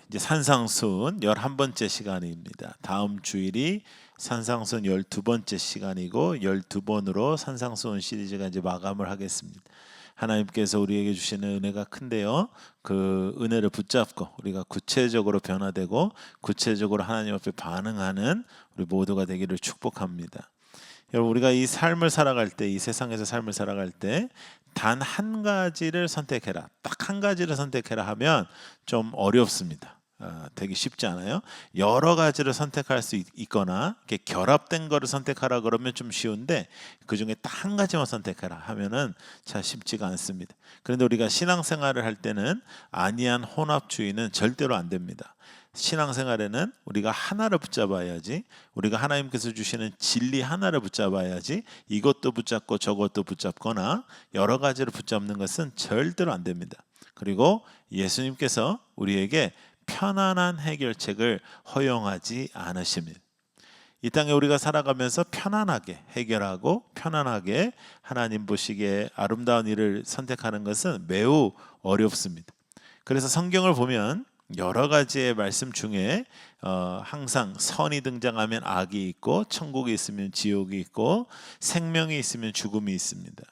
이제 산상순 11번째 시간입니다. 다음 주일이 산상순 12번째 시간이고 12번으로 산상순 시리즈가 이제 마감을 하겠습니다. 하나님께서 우리에게 주시는 은혜가 큰데요. 그 은혜를 붙잡고 우리가 구체적으로 변화되고 구체적으로 하나님 앞에 반응하는 우리 모두가 되기를 축복합니다. 여러분, 우리가 이 삶을 살아갈 때, 이 세상에서 삶을 살아갈 때 단 한 가지를 선택해라, 딱 한 가지를 선택해라 하면 좀 어렵습니다. 되게 쉽지 않아요. 여러 가지를 선택할 수 있거나 이렇게 결합된 거를 선택하라 그러면 좀 쉬운데, 그 중에 딱 한 가지만 선택하라 하면은 참 쉽지가 않습니다. 그런데 우리가 신앙생활을 할 때는 아니한 혼합주의는 절대로 안 됩니다. 신앙생활에는 우리가 하나를 붙잡아야지, 우리가 하나님께서 주시는 진리 하나를 붙잡아야지, 이것도 붙잡고 저것도 붙잡거나 여러 가지를 붙잡는 것은 절대로 안 됩니다. 그리고 예수님께서 우리에게 편안한 해결책을 허용하지 않으십니다. 이 땅에 우리가 살아가면서 편안하게 해결하고 편안하게 하나님 보시기에 아름다운 일을 선택하는 것은 매우 어렵습니다. 그래서 성경을 보면 여러 가지의 말씀 중에 항상 선이 등장하면 악이 있고, 천국이 있으면 지옥이 있고, 생명이 있으면 죽음이 있습니다.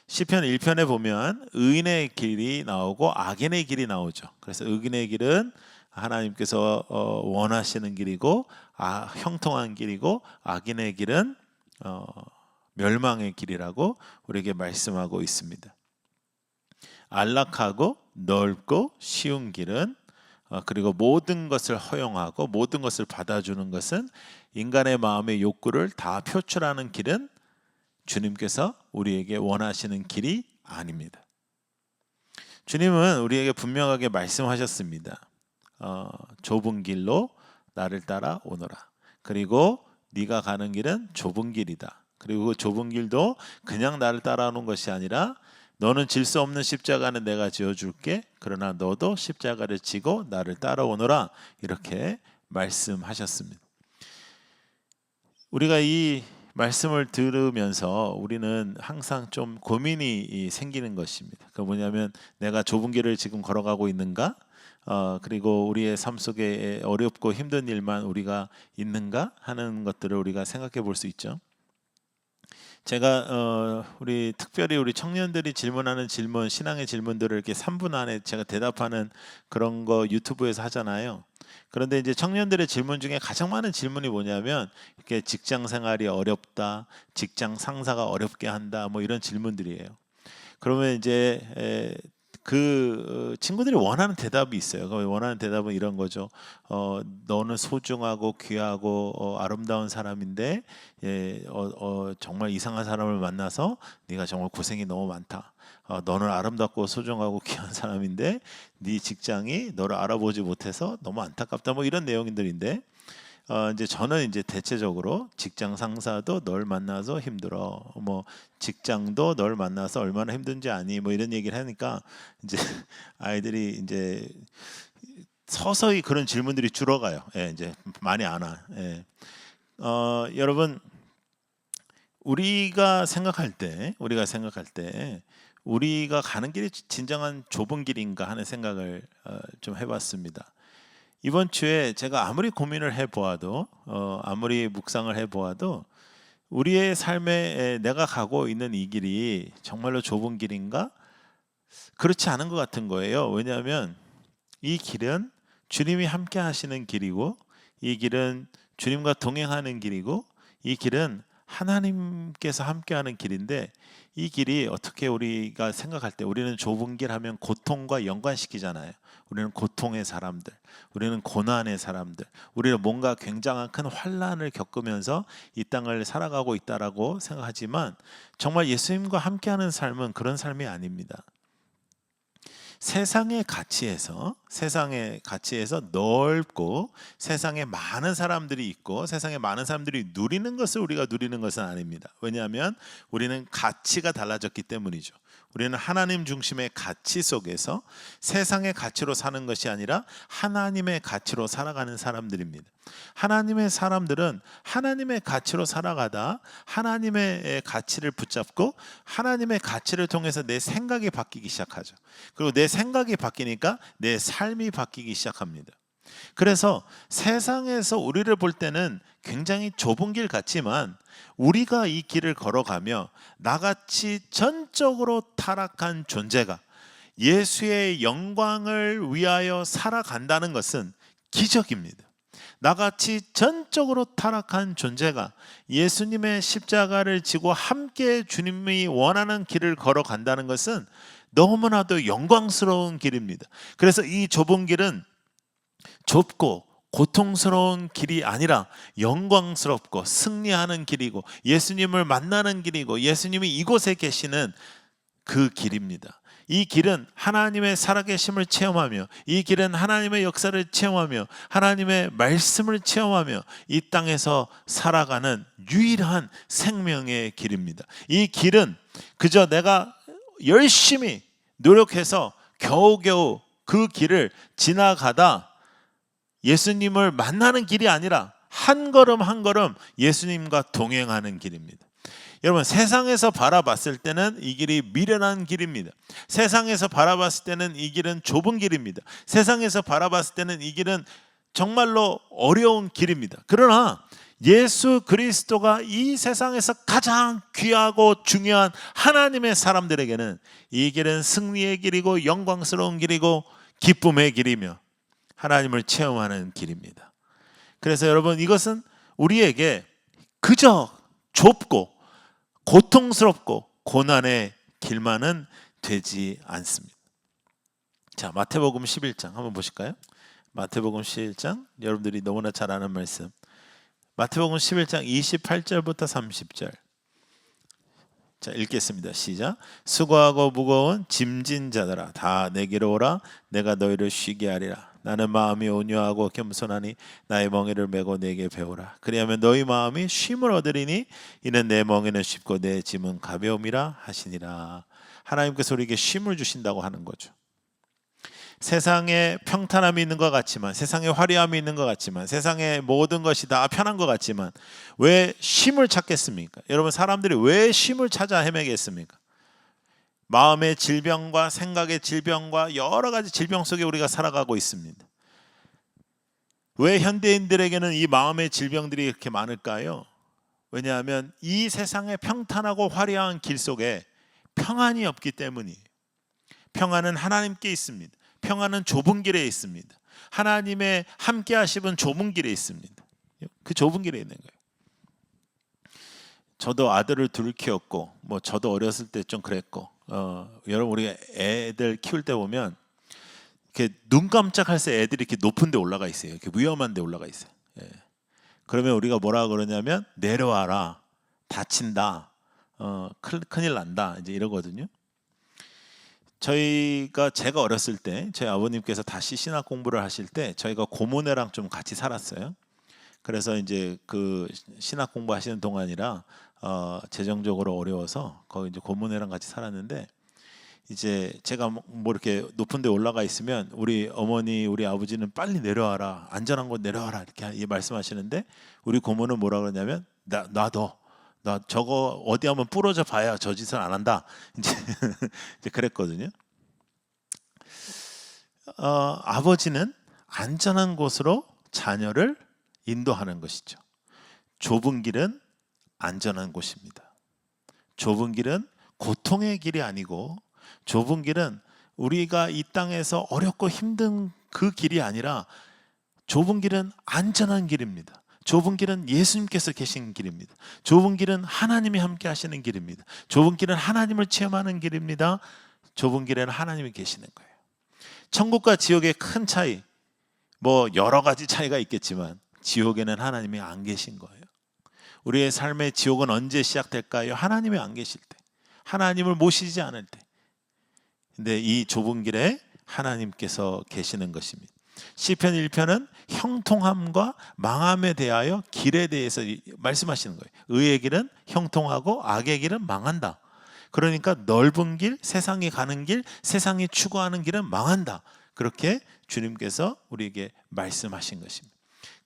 시편 1편에 보면 의인의 길이 나오고 악인의 길이 나오죠. 그래서 의인의 길은 하나님께서 원하시는 길이고, 형통한 길이고, 악인의 길은 멸망의 길이라고 우리에게 말씀하고 있습니다. 안락하고 넓고 쉬운 길은, 그리고 모든 것을 허용하고 모든 것을 받아주는 것은, 인간의 마음의 욕구를 다 표출하는 길은 주님께서 우리에게 원하시는 길이 아닙니다. 주님은 우리에게 분명하게 말씀하셨습니다. 좁은 길로 나를 따라 오너라. 그리고 네가 가는 길은 좁은 길이다. 그리고 그 좁은 길도 그냥 나를 따라오는 것이 아니라, 너는 질 수 없는 십자가는 내가 지어줄게. 그러나 너도 십자가를 지고 나를 따라오너라. 이렇게 말씀하셨습니다. 우리가 이 말씀을 들으면서 우리는 항상 좀 고민이 생기는 것입니다. 그 뭐냐면, 내가 좁은 길을 지금 걸어가고 있는가? 그리고 우리의 삶 속에 어렵고 힘든 일만 우리가 있는가 하는 것들을 우리가 생각해 볼 수 있죠. 제가 우리 특별히 우리 청년들이 질문하는 질문, 신앙의 질문들을 이렇게 3분 안에 제가 대답하는 그런 거 유튜브에서 하잖아요. 그런데 이제 청년들의 질문 중에 가장 많은 질문이 뭐냐면, 이렇게 직장 생활이 어렵다, 직장 상사가 어렵게 한다, 뭐 이런 질문들이에요. 그러면 이제 그 친구들이 원하는 대답이 있어요. 그 원하는 대답은 이런 거죠. 너는 소중하고 귀하고 아름다운 사람인데, 정말 이상한 사람을 만나서 네가 정말 고생이 너무 많다. 너는 아름답고 소중하고 귀한 사람인데 네 직장이 너를 알아보지 못해서 너무 안타깝다. 뭐 이런 내용들인데, 이제 저는 이제 대체적으로 직장 상사도 널 만나서 힘들어, 뭐 직장도 널 만나서 얼마나 힘든지 아니, 뭐 이런 얘기를 하니까 이제 아이들이 이제 서서히 그런 질문들이 줄어가요. 예, 이제 많이 안 와. 예. 여러분, 우리가 생각할 때 우리가 가는 길이 진정한 좁은 길인가 하는 생각을 좀 해봤습니다. 이번 주에 제가 아무리 고민을 해보아도, 아무리 묵상을 해보아도, 우리의 삶에 내가 가고 있는 이 길이 정말로 좁은 길인가? 그렇지 않은 것 같은 거예요. 왜냐하면 이 길은 주님이 함께 하시는 길이고, 이 길은 주님과 동행하는 길이고, 이 길은 하나님께서 함께하는 길인데, 이 길이 어떻게 우리가 생각할 때 우리는 좁은 길 하면 고통과 연관시키잖아요. 우리는 고통의 사람들, 우리는 고난의 사람들, 우리는 뭔가 굉장한 큰 환난을 겪으면서 이 땅을 살아가고 있다라고 생각하지만, 정말 예수님과 함께하는 삶은 그런 삶이 아닙니다. 세상의 가치에서 넓고, 세상에 많은 사람들이 있고, 세상에 많은 사람들이 누리는 것을 우리가 누리는 것은 아닙니다. 왜냐하면 우리는 가치가 달라졌기 때문이죠. 우리는 하나님 중심의 가치 속에서 세상의 가치로 사는 것이 아니라 하나님의 가치로 살아가는 사람들입니다. 하나님의 사람들은 하나님의 가치로 살아가다 하나님의 가치를 붙잡고 하나님의 가치를 통해서 내 생각이 바뀌기 시작하죠. 그리고 내 생각이 바뀌니까 내 삶이 바뀌기 시작합니다. 그래서 세상에서 우리를 볼 때는 굉장히 좁은 길 같지만 우리가 이 길을 걸어가며 나같이 전적으로 타락한 존재가 예수의 영광을 위하여 살아간다는 것은 기적입니다. 나같이 전적으로 타락한 존재가 예수님의 십자가를 지고 함께 주님이 원하는 길을 걸어간다는 것은 너무나도 영광스러운 길입니다. 그래서 이 좁은 길은 좁고 고통스러운 길이 아니라 영광스럽고 승리하는 길이고 예수님을 만나는 길이고 예수님이 이곳에 계시는 그 길입니다. 이 길은 하나님의 살아계심을 체험하며 이 길은 하나님의 역사를 체험하며 하나님의 말씀을 체험하며 이 땅에서 살아가는 유일한 생명의 길입니다. 이 길은 그저 내가 열심히 노력해서 겨우겨우 그 길을 지나가다 예수님을 만나는 길이 아니라 한 걸음 한 걸음 예수님과 동행하는 길입니다. 여러분, 세상에서 바라봤을 때는 이 길이 미련한 길입니다. 세상에서 바라봤을 때는 이 길은 좁은 길입니다. 세상에서 바라봤을 때는 이 길은 정말로 어려운 길입니다. 그러나 예수 그리스도가 이 세상에서 가장 귀하고 중요한 하나님의 사람들에게는 이 길은 승리의 길이고 영광스러운 길이고 기쁨의 길이며 하나님을 체험하는 길입니다. 그래서 여러분, 이것은 우리에게 그저 좁고 고통스럽고 고난의 길만은 되지 않습니다. 자, 마태복음 11장 한번 보실까요? 마태복음 11장, 여러분들이 너무나 잘 아는 말씀. 마태복음 11장 28절부터 30절. 자, 읽겠습니다. 시작. 수고하고 무거운 짐진 자들아, 다 내게로 오라. 내가 너희를 쉬게 하리라. 나는 마음이 온유하고 겸손하니 나의 멍에를 메고 내게 배우라. 그리하면 너희 마음이 쉼을 얻으리니 이는 내 멍에는 쉽고 내 짐은 가벼움이라 하시니라. 하나님께서 우리에게 쉼을 주신다고 하는 거죠. 세상에 평탄함이 있는 것 같지만, 세상에 화려함이 있는 것 같지만, 세상에 모든 것이 다 편한 것 같지만 왜 쉼을 찾겠습니까? 여러분, 사람들이 왜 쉼을 찾아 헤매겠습니까? 마음의 질병과 생각의 질병과 여러 가지 질병 속에 우리가 살아가고 있습니다. 왜 현대인들에게는 이 마음의 질병들이 이렇게 많을까요? 왜냐하면 이 세상의 평탄하고 화려한 길 속에 평안이 없기 때문이에요. 평안은 하나님께 있습니다. 평안은 좁은 길에 있습니다. 하나님의 함께 하심은 좁은 길에 있습니다. 그 좁은 길에 있는 거예요. 저도 아들을 둘 키웠고, 저도 어렸을 때 좀 그랬고, 여러분, 우리가 애들 키울 때 보면 이렇게 눈 깜짝할 새 애들이 이렇게 높은 데 올라가 있어요. 이렇게 위험한 데 올라가 있어요. 예. 그러면 우리가 뭐라 그러냐면 내려와라, 다친다, 큰일 난다, 이제 이러거든요. 제가 어렸을 때 저희 아버님께서 다시 신학 공부를 하실 때 저희가 고모네랑 좀 같이 살았어요. 그래서 이제 그 신학 공부하시는 동안이라 재정적으로 어려워서 거기 이제 고모네랑 같이 살았는데, 이제 제가 뭐 이렇게 높은 데 올라가 있으면 우리 어머니, 우리 아버지는 빨리 내려와라, 안전한 곳 내려와라 이렇게 말씀하시는데, 우리 고모는 뭐라 그러냐면 나 저거 어디 한번 부러져 봐야 저 짓을 안 한다. 이제 그랬거든요. 아버지는 안전한 곳으로 자녀를 인도하는 것이죠. 좁은 길은 안전한 곳입니다. 좁은 길은 고통의 길이 아니고, 좁은 길은 우리가 이 땅에서 어렵고 힘든 그 길이 아니라 좁은 길은 안전한 길입니다. 좁은 길은 예수님께서 계신 길입니다. 좁은 길은 하나님이 함께 하시는 길입니다. 좁은 길은 하나님을 체험하는 길입니다. 좁은 길에는 하나님이 계시는 거예요. 천국과 지옥의 큰 차이, 여러 가지 차이가 있겠지만 지옥에는 하나님이 안 계신 거예요. 우리의 삶의 지옥은 언제 시작될까요? 하나님이 안 계실 때, 하나님을 모시지 않을 때. 근데 이 좁은 길에 하나님께서 계시는 것입니다. 시편 1편은 형통함과 망함에 대하여 길에 대해서 말씀하시는 거예요. 의의 길은 형통하고 악의 길은 망한다. 그러니까 넓은 길, 세상이 가는 길, 세상이 추구하는 길은 망한다. 그렇게 주님께서 우리에게 말씀하신 것입니다.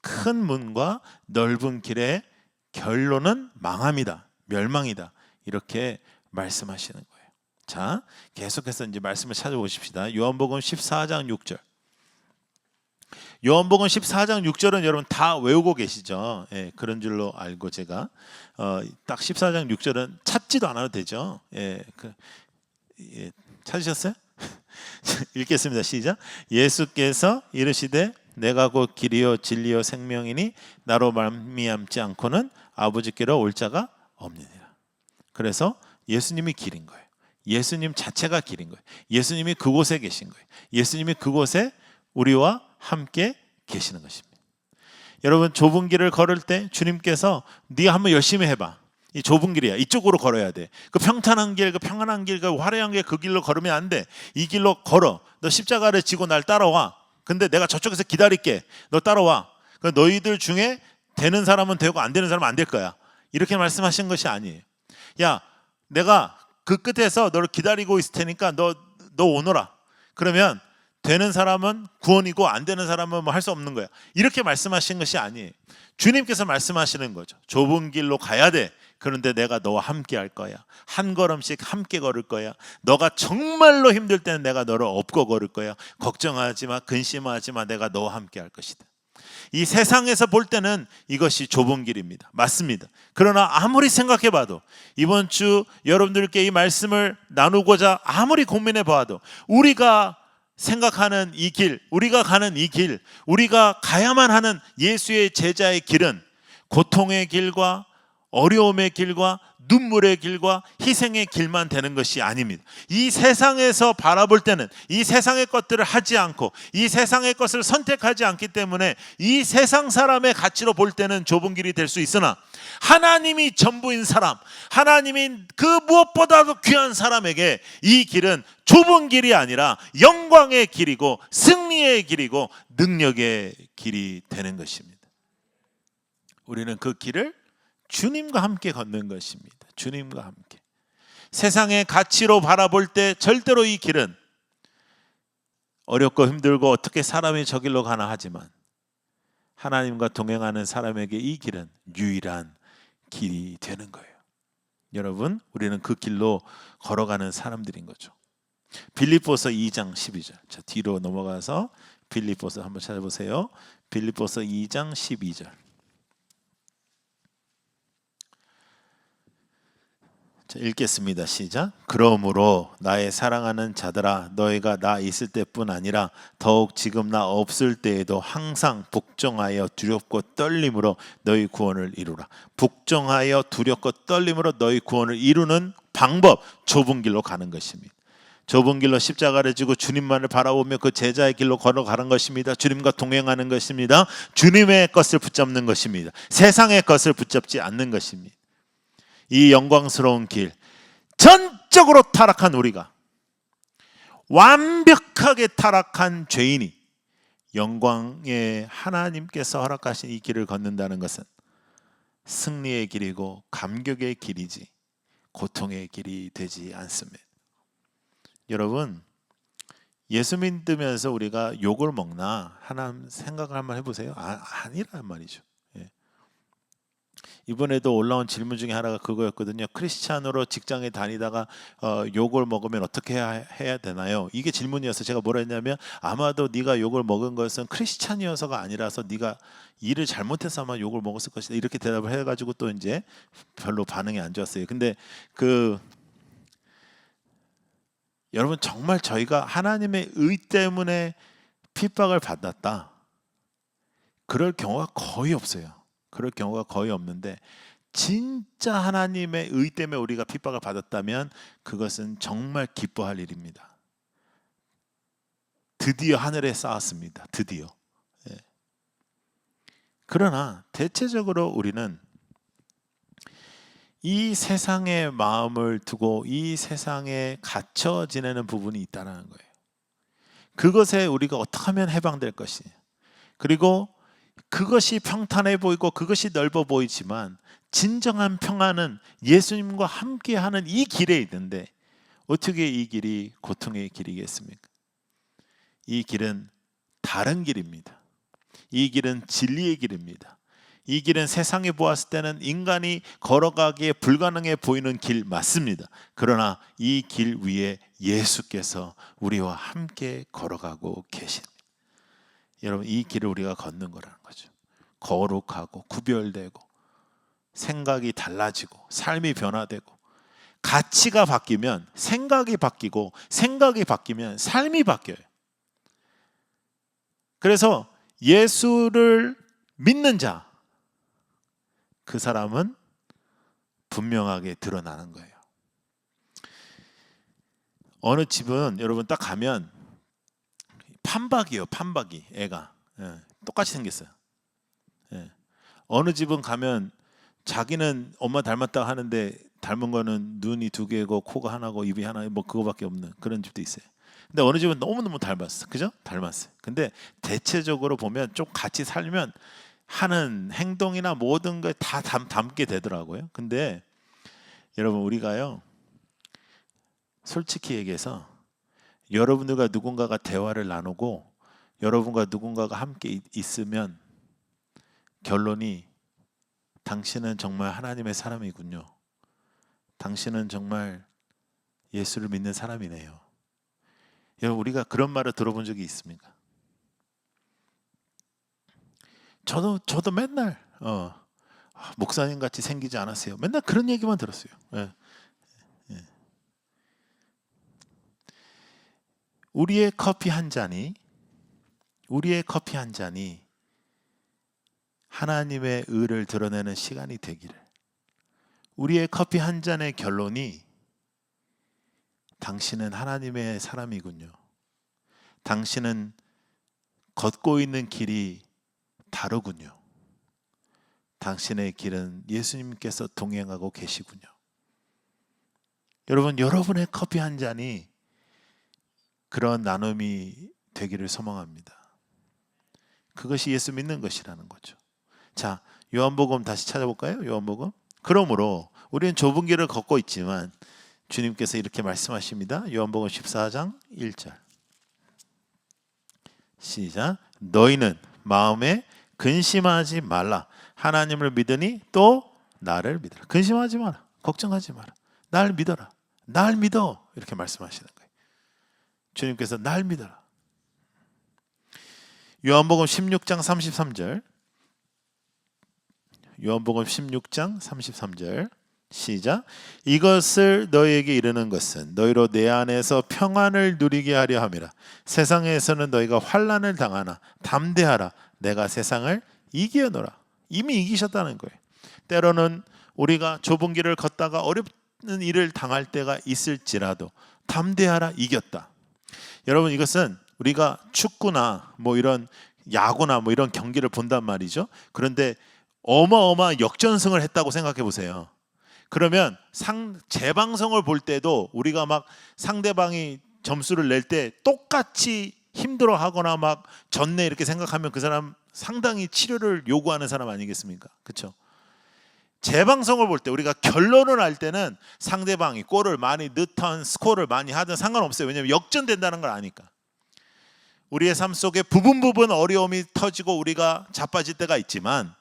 큰 문과 넓은 길의 결론은 망함이다, 멸망이다, 이렇게 말씀하시는 거예요. 자, 계속해서 이제 말씀을 찾아보십시다. 요한복음 14장 6절. 요한복음 14장 6절은 여러분 다 외우고 계시죠? 예, 그런 줄로 알고 제가 딱 14장 6절은 찾지도 않아도 되죠. 예, 찾으셨어요? 읽겠습니다. 시작. 예수께서 이르시되 내가 곧 길이요 진리요 생명이니 나로 말미암지 않고는 아버지께로 올 자가 없느니라. 그래서 예수님이 길인 거예요. 예수님 자체가 길인 거예요. 예수님이 그곳에 계신 거예요. 예수님이 그곳에 우리와 함께 계시는 것입니다. 여러분, 좁은 길을 걸을 때 주님께서 네가 한번 열심히 해봐. 이 좁은 길이야. 이쪽으로 걸어야 돼. 그 평탄한 길, 그 평안한 길, 그 화려한 길, 그 길로 걸으면 안 돼. 이 길로 걸어. 너 십자가를 지고 날 따라와. 근데 내가 저쪽에서 기다릴게. 너 따라와. 너희들 중에 되는 사람은 되고 안 되는 사람은 안 될 거야. 이렇게 말씀하신 것이 아니에요. 야, 내가 그 끝에서 너를 기다리고 있을 테니까 너 오너라. 그러면 되는 사람은 구원이고 안 되는 사람은 뭐 할 수 없는 거야. 이렇게 말씀하신 것이 아니에요. 주님께서 말씀하시는 거죠. 좁은 길로 가야 돼. 그런데 내가 너와 함께 할 거야. 한 걸음씩 함께 걸을 거야. 너가 정말로 힘들 때는 내가 너를 업고 걸을 거야. 걱정하지 마, 근심하지 마. 내가 너와 함께 할 것이다. 이 세상에서 볼 때는 이것이 좁은 길입니다. 맞습니다. 그러나 아무리 생각해봐도 이번 주 여러분들께 이 말씀을 나누고자 아무리 고민해 봐도 우리가 생각하는 이 길, 우리가 가는 이 길, 우리가 가야만 하는 예수의 제자의 길은 고통의 길과 어려움의 길과 눈물의 길과 희생의 길만 되는 것이 아닙니다. 이 세상에서 바라볼 때는 이 세상의 것들을 하지 않고 이 세상의 것을 선택하지 않기 때문에 이 세상 사람의 가치로 볼 때는 좁은 길이 될 수 있으나 하나님이 전부인 사람, 하나님이 그 무엇보다도 귀한 사람에게 이 길은 좁은 길이 아니라 영광의 길이고 승리의 길이고 능력의 길이 되는 것입니다. 우리는 그 길을 주님과 함께 걷는 것입니다. 주님과 함께. 세상의 가치로 바라볼 때 절대로 이 길은 어렵고 힘들고 어떻게 사람이 저 길로 가나 하지만 하나님과 동행하는 사람에게 이 길은 유일한 길이 되는 거예요. 여러분, 우리는 그 길로 걸어가는 사람들인 거죠. 빌립보서 2장 12절. 자, 뒤로 넘어가서 빌립보서 한번 찾아보세요. 빌립보서 2장 12절. 자, 읽겠습니다. 시작. 그러므로 나의 사랑하는 자들아, 너희가 나 있을 때뿐 아니라 더욱 지금 나 없을 때에도 항상 복종하여 두렵고 떨림으로 너희 구원을 이루라. 복종하여 두렵고 떨림으로 너희 구원을 이루는 방법, 좁은 길로 가는 것입니다. 좁은 길로 십자가를 지고 주님만을 바라보며 그 제자의 길로 걸어가는 것입니다. 주님과 동행하는 것입니다. 주님의 것을 붙잡는 것입니다. 세상의 것을 붙잡지 않는 것입니다. 이 영광스러운 길, 전적으로 타락한 우리가, 완벽하게 타락한 죄인이 영광의 하나님께서 허락하신 이 길을 걷는다는 것은 승리의 길이고 감격의 길이지 고통의 길이 되지 않습니다. 여러분, 예수 믿으면서 우리가 욕을 먹나 하나님 생각을 한번 해보세요. 아니란 말이죠. 이번에도 올라온 질문 중에 하나가 그거였거든요. 크리스찬으로 직장에 다니다가 욕을 먹으면 어떻게 해야 되나요? 이게 질문이어서 제가 뭐라 했냐면, 아마도 네가 욕을 먹은 것은 크리스찬이어서가 아니라서 네가 일을 잘못해서 아마 욕을 먹었을 것이다, 이렇게 대답을 해가지고 또 이제 별로 반응이 안 좋았어요. 근데 여러분, 정말 저희가 하나님의 의 때문에 핍박을 받았다, 그럴 경우가 거의 없어요. 그럴 경우가 거의 없는데, 진짜 하나님의 의 때문에 우리가 핍박을 받았다면 그것은 정말 기뻐할 일입니다. 드디어 하늘에 쌓았습니다. 드디어. 그러나 대체적으로 우리는 이 세상의 마음을 두고 이 세상에 갇혀 지내는 부분이 있다는 거예요. 그것에 우리가 어떻게 하면 해방될 것이냐, 그리고 그것이 평탄해 보이고 그것이 넓어 보이지만 진정한 평안은 예수님과 함께하는 이 길에 있는데 어떻게 이 길이 고통의 길이겠습니까? 이 길은 다른 길입니다. 이 길은 진리의 길입니다. 이 길은 세상에 보았을 때는 인간이 걸어가기에 불가능해 보이는 길 맞습니다. 그러나 이 길 위에 예수께서 우리와 함께 걸어가고 계십니다. 여러분, 이 길을 우리가 걷는 거라는 거죠. 거룩하고 구별되고 생각이 달라지고 삶이 변화되고 가치가 바뀌면 생각이 바뀌고 생각이 바뀌면 삶이 바뀌어요. 그래서 예수를 믿는 자, 그 사람은 분명하게 드러나는 거예요. 어느 집은 여러분 딱 가면 판박이에요. 판박이 애가 똑같이 생겼어요. 어느 집은 가면 자기는 엄마 닮았다고 하는데 닮은 거는 눈이 2개고 코가 하나고 입이 하나, 뭐 그거밖에 없는 그런 집도 있어요. 근데 어느 집은 너무너무 닮았어. 그죠? 닮았어요. 근데 대체적으로 보면 좀 같이 살면 하는 행동이나 모든 걸 다 담게 되더라고요. 근데 여러분, 우리가요, 솔직히 얘기해서 여러분들과 누군가가 대화를 나누고 여러분과 누군가가 함께 있으면 결론이 당신은 정말 하나님의 사람이군요. 당신은 정말 예수를 믿는 사람이네요. 여러분, 우리가 그런 말을 들어본 적이 있습니까? 저도 맨날 목사님 같이 생기지 않았어요. 맨날 그런 얘기만 들었어요. 우리의 커피 한 잔이 하나님의 의를 드러내는 시간이 되기를. 우리의 커피 한 잔의 결론이 당신은 하나님의 사람이군요. 당신은 걷고 있는 길이 다르군요. 당신의 길은 예수님께서 동행하고 계시군요. 여러분, 여러분의 커피 한 잔이 그런 나눔이 되기를 소망합니다. 그것이 예수 믿는 것이라는 거죠. 자, 요한복음 다시 찾아볼까요? 요한복음. 그러므로 우리는 좁은 길을 걷고 있지만 주님께서 이렇게 말씀하십니다. 요한복음 14장 1절. 시작. 너희는 마음에 근심하지 말라. 하나님을 믿으니 또 나를 믿어라. 근심하지 마라. 걱정하지 마라. 날 믿어라. 날 믿어. 이렇게 말씀하시는 거예요. 주님께서 날 믿어라. 요한복음 16장 33절. 요한복음 16장 33절. 시작. 이것을 너희에게 이르는 것은 너희로 내 안에서 평안을 누리게 하려 함이라. 세상에서는 너희가 환난을 당하나 담대하라. 내가 세상을 이기어노라. 이미 이기셨다는 거예요. 때로는 우리가 좁은 길을 걷다가 어렵는 일을 당할 때가 있을지라도 담대하라, 이겼다. 여러분, 이것은 우리가 축구나 뭐 이런 야구나 뭐 이런 경기를 본단 말이죠. 그런데 어마어마한 역전승을 했다고 생각해 보세요. 그러면 재방송을 볼 때도 우리가 막 상대방이 점수를 낼 때 똑같이 힘들어하거나 막 졌네 이렇게 생각하면 그 사람 상당히 치료를 요구하는 사람 아니겠습니까? 그렇죠? 재방송을 볼 때 우리가 결론을 알 때는 상대방이 골을 많이 넣든 스코어를 많이 하든 상관없어요. 왜냐하면 역전된다는 걸 아니까. 우리의 삶 속에 부분 어려움이 터지고 우리가 자빠질 때가 있지만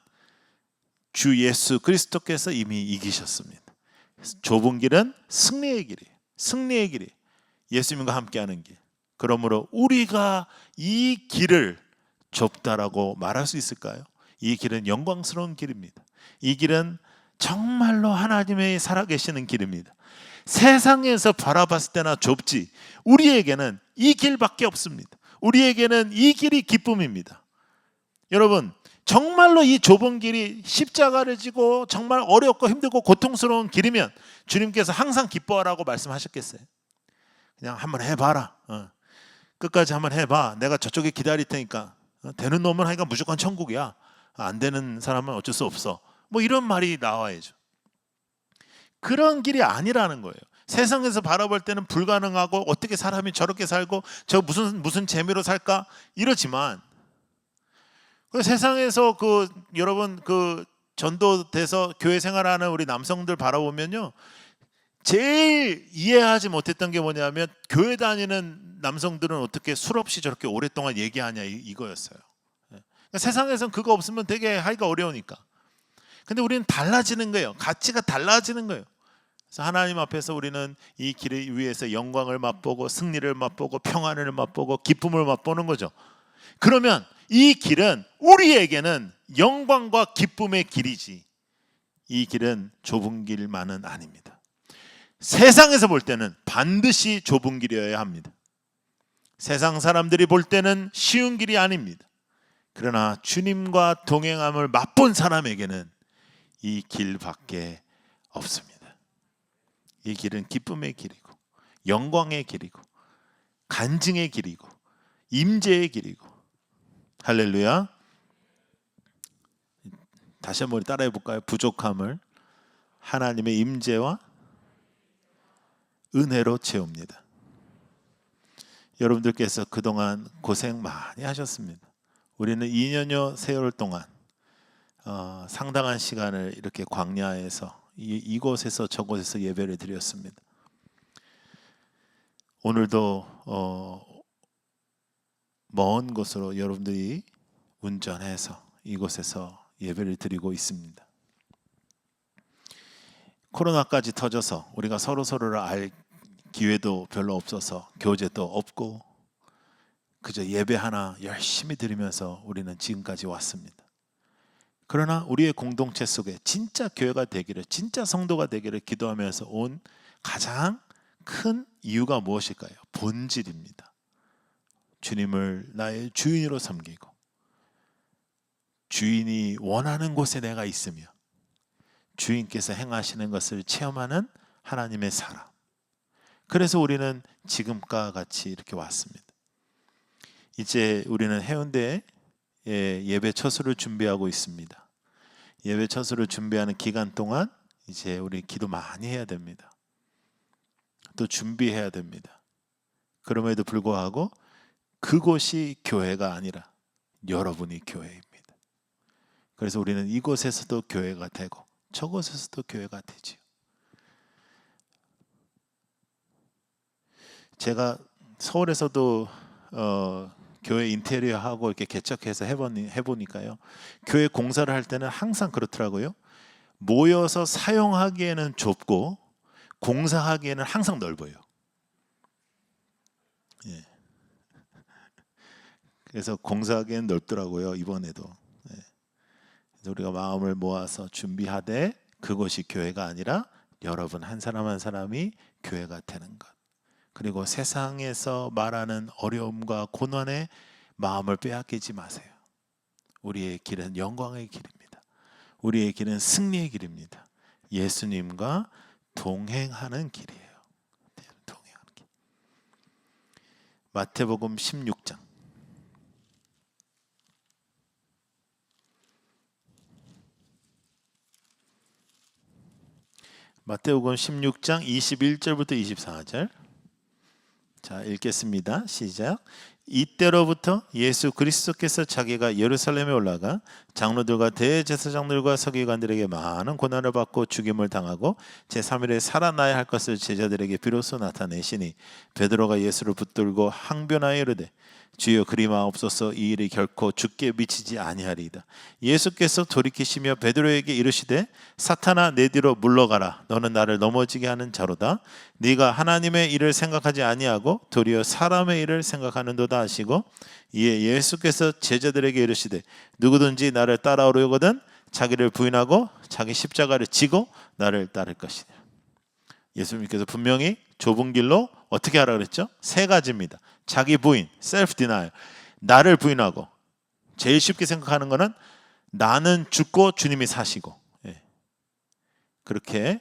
주 예수 그리스도께서 이미 이기셨습니다. 좁은 길은 승리의 길이에요. 승리의 길이 예수님과 함께하는 길. 그러므로 우리가 이 길을 좁다라고 말할 수 있을까요? 이 길은 영광스러운 길입니다. 이 길은 정말로 하나님의 살아계시는 길입니다. 세상에서 바라봤을 때나 좁지 우리에게는 이 길밖에 없습니다. 우리에게는 이 길이 기쁨입니다. 여러분, 정말로 이 좁은 길이 십자가를 지고 정말 어렵고 힘들고 고통스러운 길이면 주님께서 항상 기뻐하라고 말씀하셨겠어요? 그냥 한번 해봐라. 끝까지 한번 해봐. 내가 저쪽에 기다릴 테니까. 되는 놈은 하니까 무조건 천국이야. 안 되는 사람은 어쩔 수 없어. 뭐 이런 말이 나와야죠. 그런 길이 아니라는 거예요. 세상에서 바라볼 때는 불가능하고 어떻게 사람이 저렇게 살고 저 무슨 재미로 살까 이러지만 그 세상에서 여러분 전도돼서 교회 생활하는 우리 남성들 바라보면요, 제일 이해하지 못했던 게 뭐냐면 교회 다니는 남성들은 어떻게 술 없이 저렇게 오랫동안 얘기하냐 이거였어요. 그러니까 세상에선 그거 없으면 되게 하기가 어려우니까. 근데 우리는 달라지는 거예요. 가치가 달라지는 거예요. 그래서 하나님 앞에서 우리는 이 길 위에서 영광을 맛보고 승리를 맛보고 평안을 맛보고 기쁨을 맛보는 거죠. 그러면 이 길은 우리에게는 영광과 기쁨의 길이지, 이 길은 좁은 길만은 아닙니다. 세상에서 볼 때는 반드시 좁은 길이어야 합니다. 세상 사람들이 볼 때는 쉬운 길이 아닙니다. 그러나 주님과 동행함을 맛본 사람에게는 이 길밖에 없습니다. 이 길은 기쁨의 길이고 영광의 길이고 간증의 길이고 임재의 길이고. 할렐루야. 다시 한번 따라해 볼까요? 부족함을 하나님의 임재와 은혜로 채웁니다. 여러분들께서 그동안 고생 많이 하셨습니다. 우리는 2년여 세월 동안 상당한 시간을 이렇게 광야에서 이곳에서 저곳에서 예배를 드렸습니다. 오늘도 먼 곳으로 여러분들이 운전해서 이곳에서 예배를 드리고 있습니다. 코로나까지 터져서 우리가 서로를 알 기회도 별로 없어서 교제도 없고 그저 예배 하나 열심히 드리면서 우리는 지금까지 왔습니다. 그러나 우리의 공동체 속에 진짜 교회가 되기를, 진짜 성도가 되기를 기도하면서 온 가장 큰 이유가 무엇일까요? 본질입니다. 주님을 나의 주인으로 섬기고 주인이 원하는 곳에 내가 있으며 주인께서 행하시는 것을 체험하는 하나님의 사람. 그래서 우리는 지금과 같이 이렇게 왔습니다. 이제 우리는 해운대에 예배 처소를 준비하고 있습니다. 예배 처소를 준비하는 기간 동안 이제 우리 기도 많이 해야 됩니다. 또 준비해야 됩니다. 그럼에도 불구하고 그곳이 교회가 아니라 여러분이 교회입니다. 그래서 우리는 이곳에서도 교회가 되고 저곳에서도 교회가 되지요. 제가 서울에서도 교회 인테리어 하고 이렇게 개척해서 해보니까요, 교회 공사를 할 때는 항상 그렇더라고요. 모여서 사용하기에는 좁고 공사하기에는 항상 넓어요. 예. 그래서 공사하기에는 넓더라고요, 이번에도. 예. 그래서 우리가 마음을 모아서 준비하되 그곳이 교회가 아니라 여러분 한 사람 한 사람이 교회가 되는 것. 그리고 세상에서 말하는 어려움과 고난에 마음을 빼앗기지 마세요. 우리의 길은 영광의 길입니다. 우리의 길은 승리의 길입니다. 예수님과 동행하는 길이에요. 동행하는 길. 마태복음 16장. 마태복음 16장 21절부터 24절. 자, 읽겠습니다. 시작. 이때로부터 예수 그리스도께서 자기가 예루살렘에 올라가 장로들과 대제사장들과 서기관들에게 많은 고난을 받고 죽임을 당하고 제3일에 살아나야 할 것을 제자들에게 비로소 나타내시니 베드로가 예수를 붙들고 항변하여 이르되 주여 그리 마옵소서, 이 일이 결코 주께 미치지 아니하리이다. 예수께서 돌이키시며 베드로에게 이르시되 사탄아 내 뒤로 물러가라. 너는 나를 넘어지게 하는 자로다. 네가 하나님의 일을 생각하지 아니하고 도리어 사람의 일을 생각하는도다 하시고 이에 예수께서 제자들에게 이르시되 누구든지 나를 따라오려거든 자기를 부인하고 자기 십자가를 지고 나를 따를 것이다. 예수님께서 분명히 좁은 길로 어떻게 하라 그랬죠? 세 가지입니다. 자기 부인, self denial, 나를 부인하고, 제일 쉽게 생각하는 거는 나는 죽고 주님이 사시고, 그렇게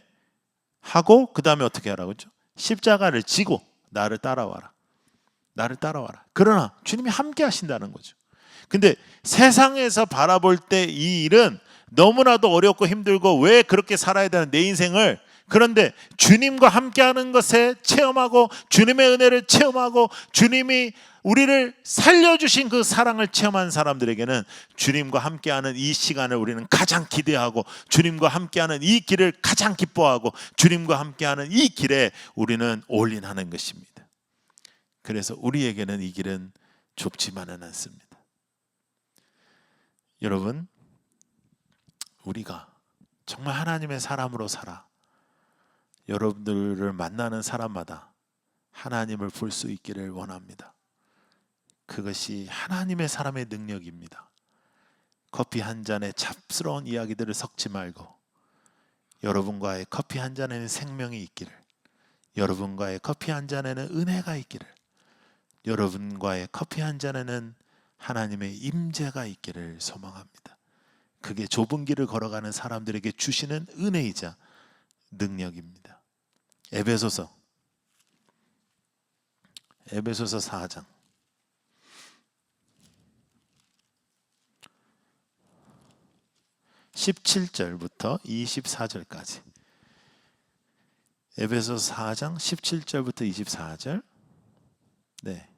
하고 그 다음에 어떻게 하라고 했죠? 십자가를 지고 나를 따라와라. 나를 따라와라. 그러나 주님이 함께 하신다는 거죠. 근데 세상에서 바라볼 때 이 일은 너무나도 어렵고 힘들고 왜 그렇게 살아야 되는 내 인생을 그런데 주님과 함께하는 것에 체험하고 주님의 은혜를 체험하고 주님이 우리를 살려주신 그 사랑을 체험한 사람들에게는 주님과 함께하는 이 시간을 우리는 가장 기대하고 주님과 함께하는 이 길을 가장 기뻐하고 주님과 함께하는 이 길에 우리는 올인하는 것입니다. 그래서 우리에게는 이 길은 좁지만은 않습니다. 여러분, 우리가 정말 하나님의 사람으로 살아 여러분들을 만나는 사람마다 하나님을 볼 수 있기를 원합니다. 그것이 하나님의 사람의 능력입니다. 커피 한 잔에 잡스러운 이야기들을 섞지 말고 여러분과의 커피 한 잔에는 생명이 있기를, 여러분과의 커피 한 잔에는 은혜가 있기를, 여러분과의 커피 한 잔에는 하나님의 임재가 있기를 소망합니다. 그게 좁은 길을 걸어가는 사람들에게 주시는 은혜이자 능력입니다. 에베소서 4장 17절부터 24절까지. 에베소서 4장 17절부터 24절. 네.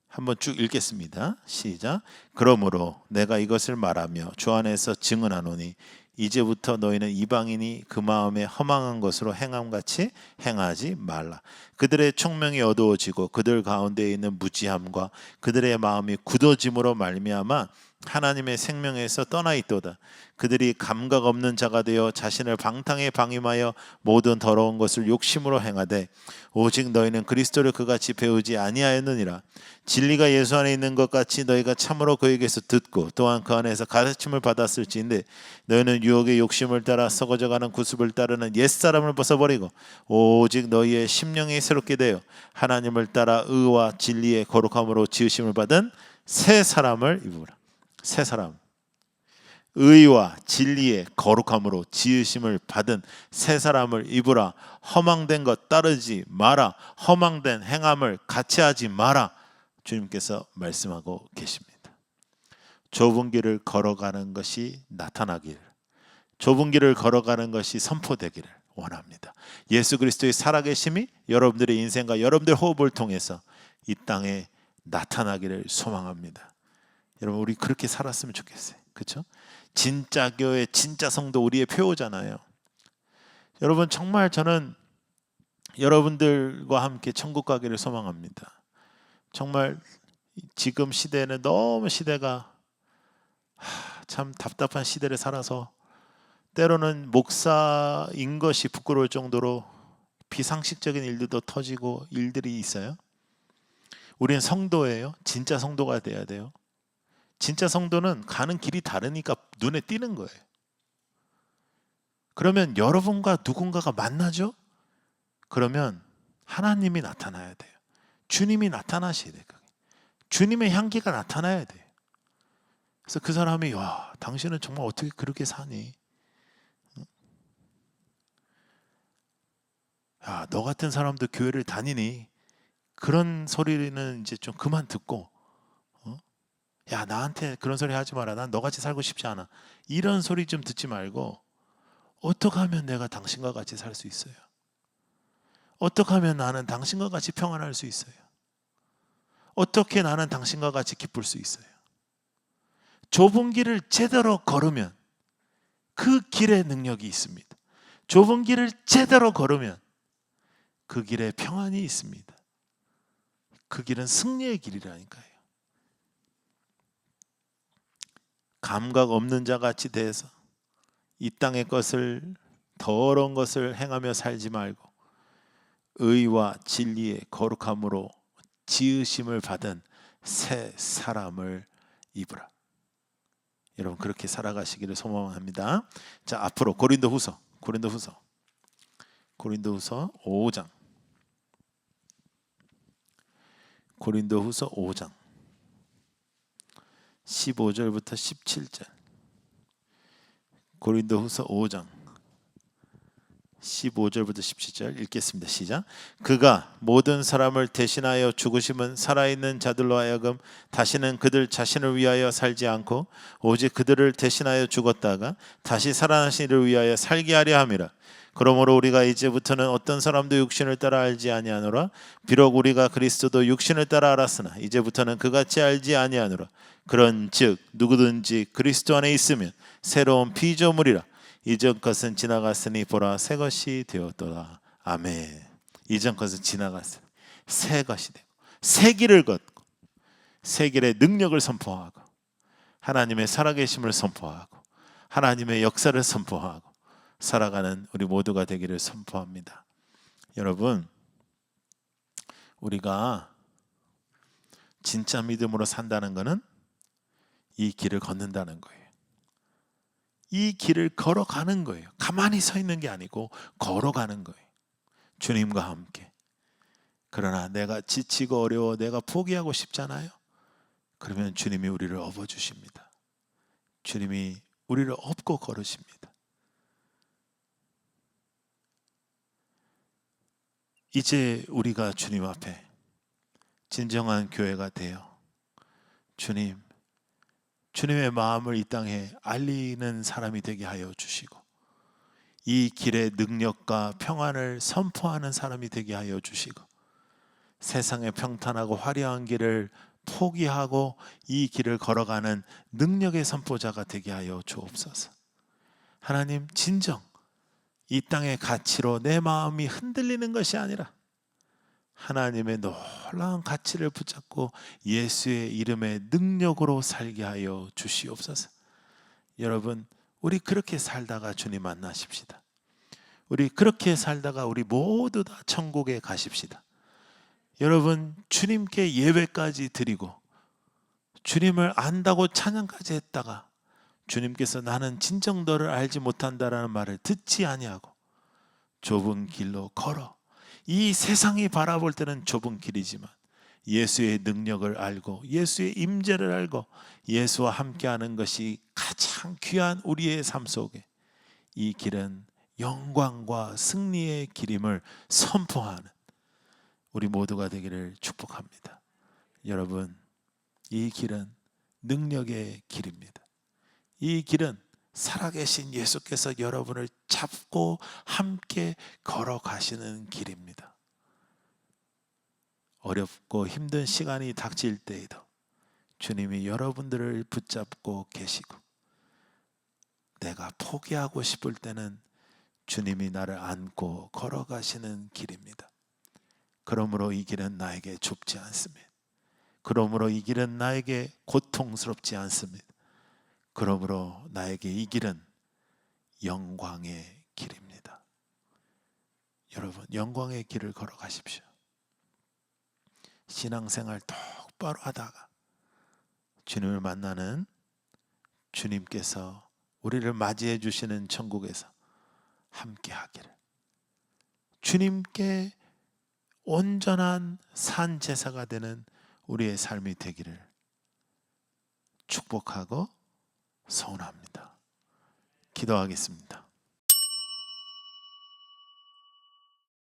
한번 쭉 읽겠습니다. 시작. 그러므로 내가 이것을 말하며 주 안에서 증언하노니 이제부터 너희는 이방인이 그 마음에 허망한 것으로 행함같이 행하지 말라. 그들의 총명이 어두워지고 그들 가운데 있는 무지함과 그들의 마음이 굳어짐으로 말미암아 하나님의 생명에서 떠나 있도다. 그들이 감각 없는 자가 되어 자신을 방탕에 방임하여 모든 더러운 것을 욕심으로 행하되 오직 너희는 그리스도를 그같이 배우지 아니하였느니라. 진리가 예수 안에 있는 것 같이 너희가 참으로 그에게서 듣고 또한 그 안에서 가르침을 받았을지인데 너희는 유혹의 욕심을 따라 썩어져가는 구습을 따르는 옛사람을 벗어버리고 오직 너희의 심령이 새롭게 되어 하나님을 따라 의와 진리의 거룩함으로 지으심을 받은 새 사람을 입으라. 새 사람, 의와 진리의 거룩함으로 지으심을 받은 새 사람을 입으라. 허망된 것 따르지 마라. 허망된 행함을 같이 하지 마라. 주님께서 말씀하고 계십니다. 좁은 길을 걸어가는 것이 나타나기를, 좁은 길을 걸어가는 것이 선포되기를 원합니다. 예수 그리스도의 살아계심이 여러분들의 인생과 여러분들의 호흡을 통해서 이 땅에 나타나기를 소망합니다. 여러분, 우리 그렇게 살았으면 좋겠어요. 그렇죠? 진짜 교회, 진짜 성도, 우리의 표어잖아요. 여러분, 정말 저는 여러분들과 함께 천국 가기를 소망합니다. 정말 지금 시대에는 너무 시대가 참 답답한 시대를 살아서 때로는 목사인 것이 부끄러울 정도로 비상식적인 일들도 터지고 일들이 있어요. 우리는 성도예요. 진짜 성도가 돼야 돼요. 진짜 성도는 가는 길이 다르니까 눈에 띄는 거예요. 그러면 여러분과 누군가가 만나죠? 그러면 하나님이 나타나야 돼요. 주님이 나타나셔야 돼요. 주님의 향기가 나타나야 돼요. 그래서 그 사람이 와, 당신은 정말 어떻게 그렇게 사니? 야, 너 같은 사람도 교회를 다니니? 그런 소리는 이제 좀 그만 듣고 야, 나한테 그런 소리 하지 마라. 난 너같이 살고 싶지 않아. 이런 소리 좀 듣지 말고 어떻게 하면 내가 당신과 같이 살 수 있어요? 어떻게 하면 나는 당신과 같이 평안할 수 있어요? 어떻게 나는 당신과 같이 기쁠 수 있어요? 좁은 길을 제대로 걸으면 그 길에 능력이 있습니다. 좁은 길을 제대로 걸으면 그 길에 평안이 있습니다. 그 길은 승리의 길이라니까요. 감각 없는 자 같이 돼서 이 땅의 것을, 더러운 것을 행하며 살지 말고 의와 진리의 거룩함으로 지으심을 받은 새 사람을 입으라. 여러분, 그렇게 살아가시기를 소망합니다. 자, 앞으로 고린도후서 5장. 고린도후서 5장 15절부터 17절. 고린도후서 5장 15절부터 17절 읽겠습니다. 시작. 그가 모든 사람을 대신하여 죽으심은 살아있는 자들로 하여금 다시는 그들 자신을 위하여 살지 않고 오직 그들을 대신하여 죽었다가 다시 살아나신 이를 위하여 살게 하려 함이라. 그러므로 우리가 이제부터는 어떤 사람도 육신을 따라 알지 아니하노라. 비록 우리가 그리스도도 육신을 따라 알았으나 이제부터는 그같이 알지 아니하노라. 그런즉 누구든지 그리스도 안에 있으면 새로운 피조물이라. 이전 것은 지나갔으니 보라 새 것이 되었도다. 아멘. 이전 것은 지나갔으니 새 것이 되고 새 길을 걷고 새 길의 능력을 선포하고 하나님의 살아계심을 선포하고 하나님의 역사를 선포하고 살아가는 우리 모두가 되기를 선포합니다. 여러분, 우리가 진짜 믿음으로 산다는 것은 이 길을 걷는다는 거예요. 이 길을 걸어가는 거예요. 가만히 서 있는 게 아니고 걸어가는 거예요. 주님과 함께. 그러나 내가 지치고 어려워 내가 포기하고 싶잖아요. 그러면 주님이 우리를 업어주십니다. 주님이 우리를 업고 걸으십니다. 이제 우리가 주님 앞에 진정한 교회가 되어 주님의 마음을 이 땅에 알리는 사람이 되게 하여 주시고 이 길의 능력과 평안을 선포하는 사람이 되게 하여 주시고 세상의 평탄하고 화려한 길을 포기하고 이 길을 걸어가는 능력의 선포자가 되게 하여 주옵소서. 하나님, 진정 이 땅의 가치로 내 마음이 흔들리는 것이 아니라 하나님의 놀라운 가치를 붙잡고 예수의 이름의 능력으로 살게 하여 주시옵소서. 여러분, 우리 그렇게 살다가 주님 만나십시다. 우리 그렇게 살다가 우리 모두 다 천국에 가십시다. 여러분, 주님께 예배까지 드리고 주님을 안다고 찬양까지 했다가 주님께서 나는 진정 너를 알지 못한다라는 말을 듣지 아니하고 좁은 길로 걸어. 이 세상이 바라볼 때는 좁은 길이지만 예수의 능력을 알고 예수의 임재를 알고 예수와 함께하는 것이 가장 귀한 우리의 삶 속에 이 길은 영광과 승리의 길임을 선포하는 우리 모두가 되기를 축복합니다. 여러분, 이 길은 능력의 길입니다. 이 길은 살아계신 예수께서 여러분을 잡고 함께 걸어가시는 길입니다. 어렵고 힘든 시간이 닥칠 때에도 주님이 여러분들을 붙잡고 계시고 내가 포기하고 싶을 때는 주님이 나를 안고 걸어가시는 길입니다. 그러므로 이 길은 나에게 좁지 않습니다. 그러므로 이 길은 나에게 고통스럽지 않습니다. 그러므로 나에게 이 길은 영광의 길입니다. 여러분, 영광의 길을 걸어가십시오. 신앙생활 똑바로 하다가 주님을 만나는 주님께서 우리를 맞이해 주시는 천국에서 함께 하기를, 주님께 온전한 산 제사가 되는 우리의 삶이 되기를 축복하고 소원합니다. 기도하겠습니다.